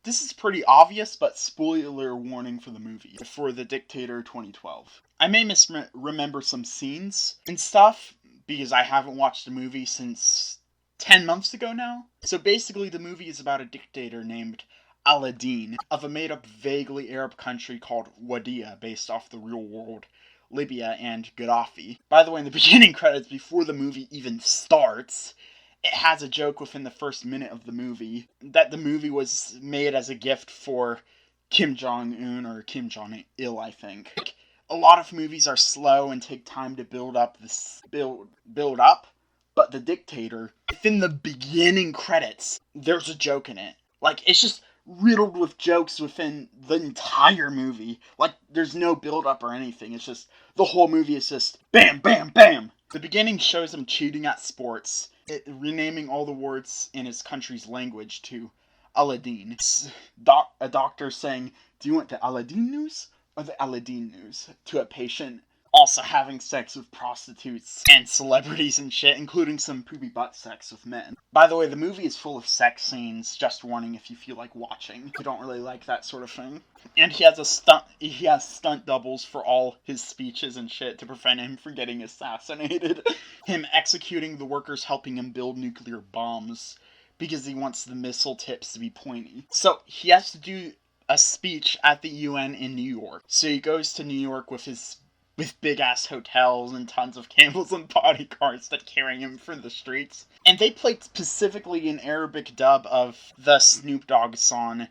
This is pretty obvious, but spoiler warning for the movie, for The Dictator 2012. I may misremember some scenes and stuff, because I haven't watched the movie since 10 months ago now. So basically the movie is about a dictator named Aladdin of a made-up vaguely Arab country called Wadiya, based off the real world Libya and Gaddafi. By the way, in the beginning credits, before the movie even starts, it has a joke within the first minute of the movie that the movie was made as a gift for Kim Jong-un or Kim Jong-il, I think. Like, a lot of movies are slow and take time to build up, but The Dictator, within the beginning credits, there's a joke in it. Like, it's just riddled with jokes within the entire movie. Like, there's no build up or anything. It's just, the whole movie is just bam, bam, bam. The beginning shows him cheating at sports, renaming all the words in his country's language to Aladdin. A doctor saying, "Do you want the Aladdin news or the Aladdin news?" to a patient. Also having sex with prostitutes and celebrities and shit, including some poopy butt sex with men. By the way, the movie is full of sex scenes, just warning if you feel like watching. I don't really like that sort of thing. And he has stunt doubles for all his speeches and shit to prevent him from getting assassinated. Him executing the workers helping him build nuclear bombs because he wants the missile tips to be pointy. So he has to do a speech at the UN in New York. So he goes to New York with big-ass hotels and tons of camels and bodyguards that carry him through the streets. And they played specifically an Arabic dub of the Snoop Dogg song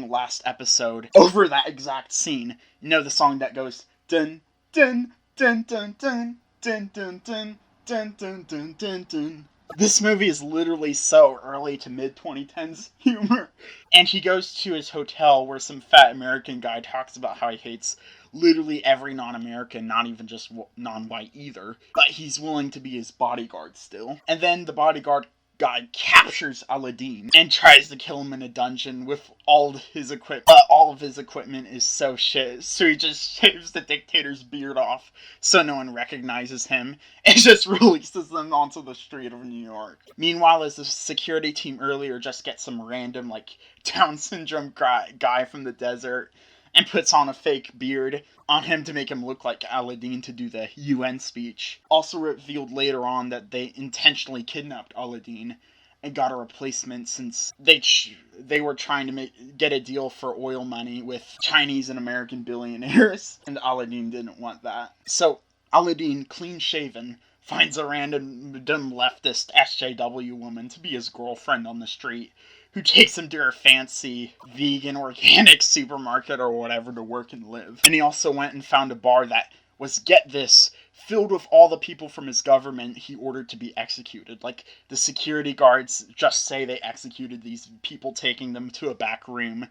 last episode over that exact scene. You know, the song that goes dun dun dun dun dun dun dun dun dun dun dun dun dun. This movie is literally so early to mid-2010s humor. And he goes to his hotel where some fat American guy talks about how he hates literally every non-American, not even just non-white either. But he's willing to be his bodyguard still. And then the bodyguard guy captures Aladdin and tries to kill him in a dungeon with all of his equipment. But all of his equipment is so shit, so he just shaves the dictator's beard off so no one recognizes him and just releases them onto the street of New York. Meanwhile, as the security team earlier just gets some random, like, Down syndrome guy from the desert and puts on a fake beard on him to make him look like Aladdin to do the UN speech. Also revealed later on that they intentionally kidnapped Aladdin and got a replacement since they were trying to get a deal for oil money with Chinese and American billionaires, and Aladdin didn't want that. So Aladdin, clean-shaven, finds a random leftist SJW woman to be his girlfriend on the street, who takes him to her fancy vegan organic supermarket or whatever to work and live. And he also went and found a bar that was, get this, filled with all the people from his government he ordered to be executed. Like, the security guards just say they executed these people, taking them to a back room,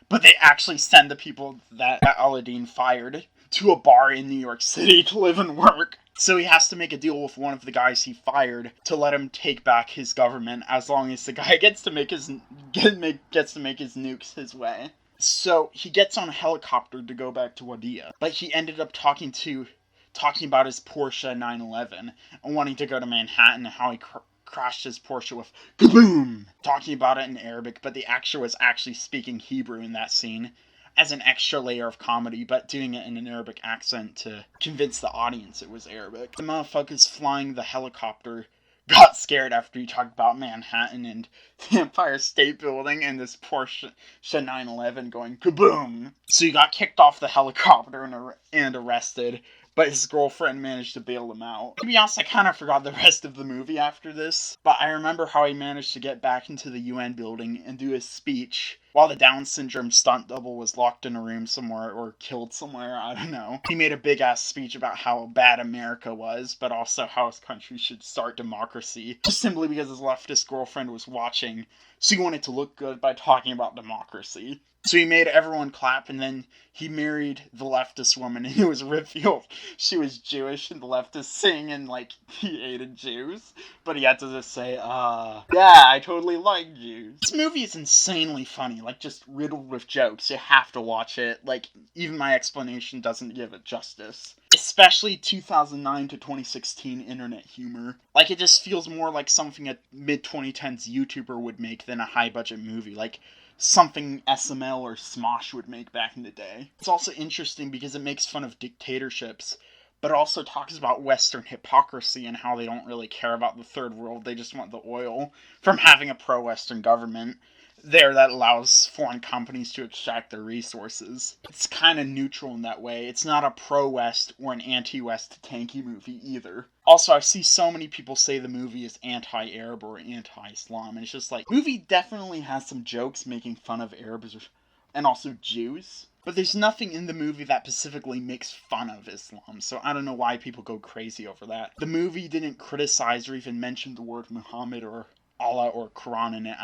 but they actually send the people that Aladdin fired to a bar in New York City to live and work. So he has to make a deal with one of the guys he fired to let him take back his government, as long as the guy gets to make his nukes his way. So he gets on a helicopter to go back to Wadiya, but he ended up talking about his Porsche 911 and wanting to go to Manhattan and how he crashed his Porsche with kaboom, talking about it in Arabic, but the actor was actually speaking Hebrew in that scene as an extra layer of comedy, but doing it in an Arabic accent to convince the audience it was Arabic. The motherfuckers flying the helicopter got scared after he talked about Manhattan and the Empire State Building and this Porsche 911 going kaboom. So he got kicked off the helicopter and arrested, but his girlfriend managed to bail him out. To be honest, I kind of forgot the rest of the movie after this, but I remember how he managed to get back into the UN building and do his speech while the Down syndrome stunt double was locked in a room somewhere or killed somewhere, I don't know. He made a big-ass speech about how bad America was, but also how his country should start democracy, just simply because his leftist girlfriend was watching, so he wanted to look good by talking about democracy. So he made everyone clap, and then he married the leftist woman, and it was revealed she was Jewish, and the leftists singing like he hated Jews, but he had to just say, yeah, I totally like Jews. This movie is insanely funny, like, just riddled with jokes. You have to watch it. Like, even my explanation doesn't give it justice. Especially 2009 to 2016 internet humor. Like, it just feels more like something a mid-2010s YouTuber would make than a high-budget movie. Like, something SML or Smosh would make back in the day. It's also interesting because it makes fun of dictatorships, but also talks about Western hypocrisy and how they don't really care about the third world. They just want the oil from having a pro-Western government there that allows foreign companies to extract their resources. It's kind of neutral in that way. It's not a pro-West or an anti-West tanky movie either. Also, I see so many people say the movie is anti-Arab or anti-Islam, and it's just like, the movie definitely has some jokes making fun of Arabs and also Jews, but there's nothing in the movie that specifically makes fun of Islam, so I don't know why people go crazy over that. The movie didn't criticize or even mention the word Muhammad or Allah or Quran in it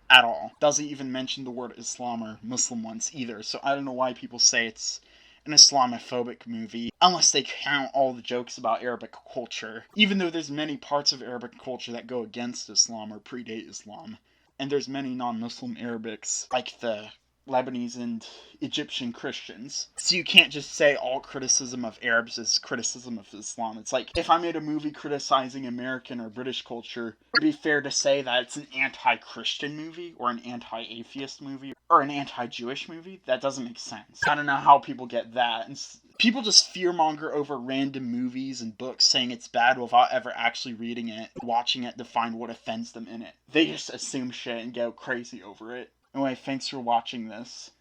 at all. Doesn't even mention the word Islam or Muslim once either, so I don't know why people say it's an Islamophobic movie, unless they count all the jokes about Arabic culture, even though there's many parts of Arabic culture that go against Islam or predate Islam, and there's many non-Muslim Arabics, like the Lebanese and Egyptian Christians. So you can't just say all criticism of Arabs is criticism of Islam. It's like, if I made a movie criticizing American or British culture, it'd be fair to say that it's an anti-Christian movie, or an anti-atheist movie, or an anti-Jewish movie. That doesn't make sense. I don't know how people get that. And people just fearmonger over random movies and books saying it's bad without ever actually reading it, watching it to find what offends them in it. They just assume shit and go crazy over it. Anyway, thanks for watching this.